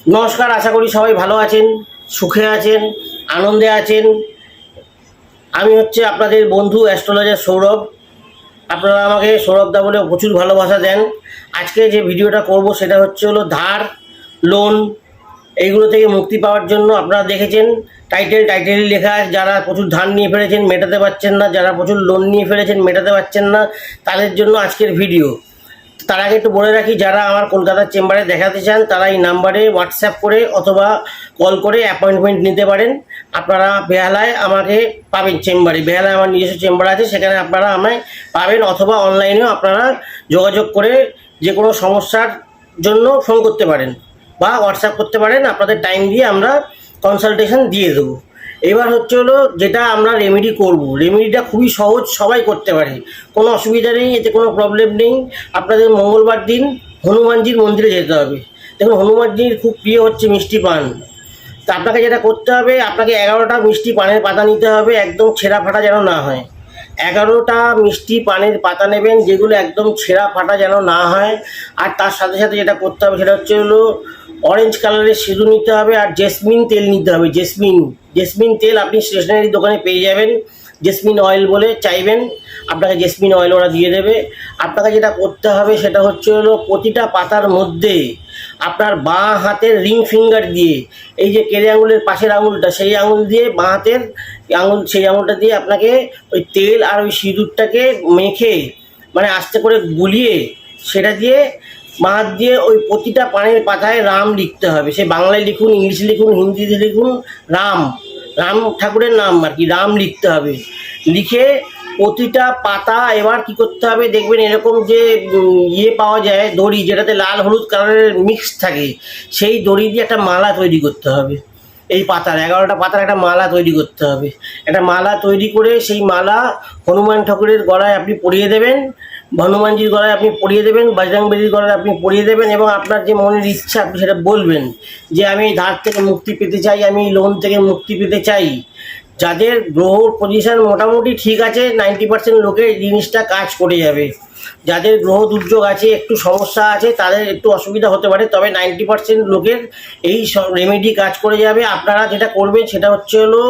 নমস্কার, আশা করি সবাই ভালো আছেন, সুখে আছেন, আনন্দে আছেন। আমি হচ্ছে আপনাদের বন্ধু অ্যাস্ট্রোলজার সৌরভ। আপনারা আমাকে সৌরভদা বলে প্রচুর ভালোবাসা দেন। আজকে যে ভিডিওটা করব সেটা হলো ধার, লোন, এইগুলো থেকে মুক্তি পাওয়ার জন্য। আপনারা দেখেছেন টাইটেলই লেখা আছে, যারা প্রচুর ধার নিয়ে ফেলেছেন মেটাতে পারছেন না, যারা প্রচুর লোন নিয়ে ফেলেছেন মেটাতে পারছেন না, তাদের জন্য আজকের ভিডিও। তার আগে একটু বলে রাখি, যারা আমার কলকাতার চেম্বারে দেখাতে চান তারা এই নাম্বারে হোয়াটসঅ্যাপ করে অথবা কল করে অ্যাপয়েন্টমেন্ট নিতে পারেন। আপনারা বেহালায় আমাকে পাবেন, বেহালায় আমার নিজস্ব চেম্বার আছে, সেখানে আপনারা আমায় পাবেন, অথবা অনলাইনেও আপনারা যোগাযোগ করে যে কোনো সমস্যার জন্য ফোন করতে পারেন বা হোয়াটসঅ্যাপ করতে পারেন। আপনাদের টাইম দিয়ে আমরা কনসালটেশন দিয়ে দেবো। এবার হলো যেটা আমরা রেমেডি করব, রেমেডিটা খুবই সহজ, সবাই করতে পারে, কোনো অসুবিধা নেই, এতে কোনো প্রবলেম নেই। আপনাদের মঙ্গলবার দিন হনুমানজির মন্দিরে যেতে হবে। দেখুন, হনুমানজির খুব প্রিয় হচ্ছে মিষ্টি পান। তা আপনাকে যেটা করতে হবে, আপনাকে 11টা মিষ্টি পানের পাতা নিতে হবে, একদম ছেঁড়া ফাটা যেন না হয়। 11টা মিষ্টি পানের পাতা নেবেন, যেগুলো একদম ছেঁড়া ফাটা যেন না হয়। আর তার সাথে সাথে যেটা করতে হবে সেটা হলো অরেঞ্জ কালারের সিঁদুর নিতে হবে, আর জেসমিন তেল নিতে হবে। জেসমিন তেল আপনি স্টেশনারি দোকানে পেয়ে যাবেন। জেসমিন অয়েল বলে চাইবেন, আপনাকে জেসমিন অয়েল ওরা দিয়ে দেবে। আপনাকে যেটা করতে হবে সেটা হলো প্রতিটা পাতার মধ্যে আপনার বাঁ হাতের রিং ফিঙ্গার দিয়ে, এই যে কেড়ে আঙুলের পাশের আঙুলটা, সেই আঙুল দিয়ে, বাঁ হাতের আঙুল, সেই আঙুলটা দিয়ে আপনাকে ওই তেল আর ওই সিঁদুরটাকে মেখে, মানে আস্তে করে গুলিয়ে, সেটা দিয়ে মাছ দিয়ে ওই প্রতিটা পানের পাতায় রাম লিখতে হবে। সে বাংলায় লিখুন, ইংলিশে লিখুন, হিন্দিতে লিখুন, রাম ঠাকুরের নাম আর কি, রাম লিখতে হবে। লিখে প্রতিটা পাতা এবার কি করতে হবে, দেখবেন এরকম যে পাওয়া যায় দড়ি, যেটাতে লাল হলুদ কালারের মিক্স থাকে, সেই দড়ি দিয়ে একটা মালা তৈরি করতে হবে। এই পাতার 11টা পাতার একটা মালা তৈরি করতে হবে। একটা মালা তৈরি করে সেই মালা হনুমান ঠাকুরের গলায় আপনি পরিয়ে দেবেন, হনুমানজির গলায় আপনি পরিয়ে দেবেন, বজরংবলীর গলায় আপনি পরিয়ে দেবেন, এবং আপনার যে মনের ইচ্ছা আপনি সেটা বলবেন যে আমি এই ধার থেকে মুক্তি পেতে চাই, আমি এই লোন থেকে মুক্তি পেতে চাই। যাদের গ্রহ পজিশন মোটামুটি ঠিক আছে, 90% লোকের জিনিসটা কাজ করে যাবে। যাদের গ্রহ দুর্যোগ আছে, একটু সমস্যা আছে, তাদের একটু অসুবিধা হতে পারে, তবে 90% লোকের এই রেমেডি কাজ করে যাবে। আপনারা যেটা করবেন সেটা হলো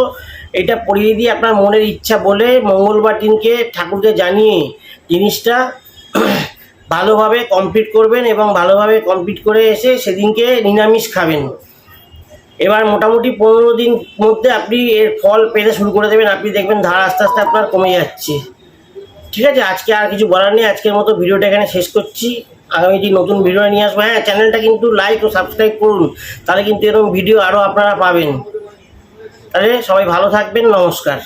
এটা পড়িয়ে দিয়ে আপনার মনের ইচ্ছা বলে মঙ্গলবার দিনকে ঠাকুরকে জানিয়ে জিনিসটা ভালোভাবে কমপ্লিট করবেন, এবং ভালোভাবে কমপ্লিট করে এসে সেদিনকে নিরামিষ খাবেন। এবার মোটামুটি 15 দিন মধ্যে আপনি এর ফল পেতে শুরু করে দেবেন। আপনি দেখবেন ধার আস্তে আস্তে আপনার কমে যাচ্ছে। ঠিক আছে, আজকে আর কিছু বলার নেই। আজকের মতো ভিডিওটা এখানে শেষ করছি। আগামী দিন নতুন ভিডিও নিয়ে আসবো। হ্যাঁ, চ্যানেলটা কিন্তু লাইক ও সাবস্ক্রাইব করুন, তাহলে কিন্তু এরকম ভিডিও আরও আপনারা পাবেন। তাহলে সবাই ভালো থাকবেন, নমস্কার।